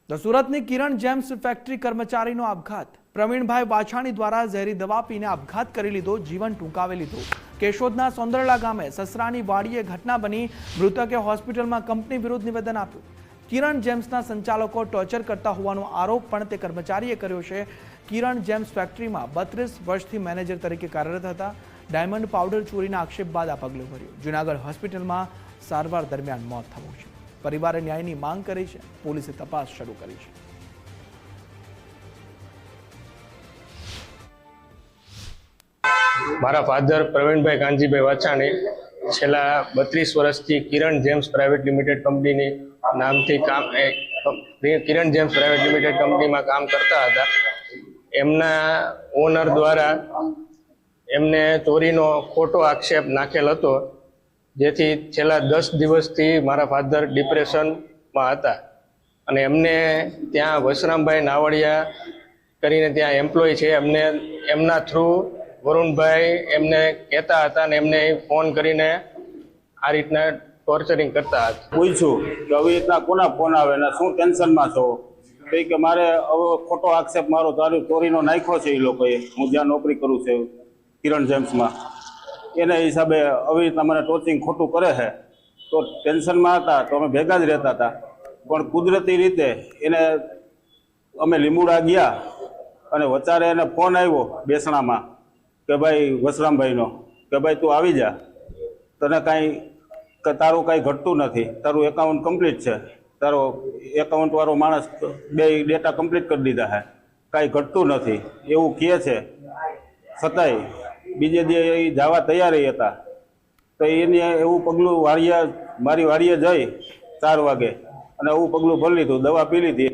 તો સુરતની કિરણ James factory કર્મચારીનો આપઘાત। પ્રવીણભાઈ વાછાણી દ્વારા ઝેરી દવા પીને આપઘાત કરી લીધો, જીવન ટૂંકાવી લીધું। કેશોદના સોંદરડા ગામે સસરાની વાડીએ ઘટના બની। મૃતકે હોસ્પિટલમાં કંપની વિરુદ્ધ નિવેદન આપ્યું। કિરણ જેમ્સના સંચાલકો ટોર્ચર કરતા હોવાનો આરોપ પણ તે કર્મચારીએ કર્યો છે। કિરણ જેમ્સ ફેક્ટરીમાં 32 વર્ષથી મેનેજર તરીકે કાર્યરત હતા। ડાયમંડ પાવડર ચોરીના આક્ષેપ બાદ આ પગલું ભર્યું। જૂનાગઢ હોસ્પિટલમાં સારવાર દરમિયાન મોત થયું છે। પરિવારે ન્યાયની માંગ કરી છે। પોલીસે તપાસ શરૂ કરી છે। મારા ફાધર પ્રવીણભાઈ કાનજીભાઈ વાછાણી છેલ્લા 32 વર્ષથી કિરણ જેમ્સ પ્રાઇવેટ લિમિટેડ કંપનીની નામથી કિરણ જેમ્સ પ્રાઇવેટ લિમિટેડ કંપનીમાં કામ કરતા હતા। એમના ઓનર દ્વારા એમને ચોરીનો ખોટો આક્ષેપ નાખેલ હતો, જેથી છેલ્લા 10 દિવસથી મારા ફાધર ડિપ્રેશનમાં હતા અને એમને ત્યાં વસરામભાઈ નાવડિયા કરીને ત્યાં એમ્પ્લોય છે, એમના થ્રુ વરુણભાઈ એમને કહેતા હતા અને એમને ફોન કરીને આ રીતના ટોર્ચરિંગ કરતા હતા। પૂછ્યું કે આવી રીતના કોના ફોન આવે ને શું ટેન્શનમાં છો? કે મારે હવે ખોટો આક્ષેપ મારો તારી ચોરીનો નાખ્યો છે એ લોકોએ, હું જ્યાં નોકરી કરું છું કિરણ જેમ્સમાં, એના હિસાબે આવી રીતના મને ટોર્ચિંગ ખોટું કરે છે। તો ટેન્શનમાં હતા તો અમે ભેગા જ રહેતા હતા, પણ કુદરતી રીતે એને અમે લીંબુડા ગયા અને વચારે એને ફોન આવ્યો બેસણામાં કે ભાઈ વસરામભાઈનો કે ભાઈ તું આવી જા, તને કાંઈ તારું કાંઈ ઘટતું નથી, તારું એકાઉન્ટ કમ્પ્લીટ છે, તારો એકાઉન્ટવાળો માણસ 2 ડેટા કમ્પ્લીટ કરી દીધા છે, કાંઈ ઘટતું નથી એવું કહે છે। છતાંય બીજે દી એ જવા તૈયાર હતા, તો એને એવું પગલું મારી વાડીએ જઈ 4 વાગે અને એવું પગલું ભરી લીધું, દવા પી લીધી।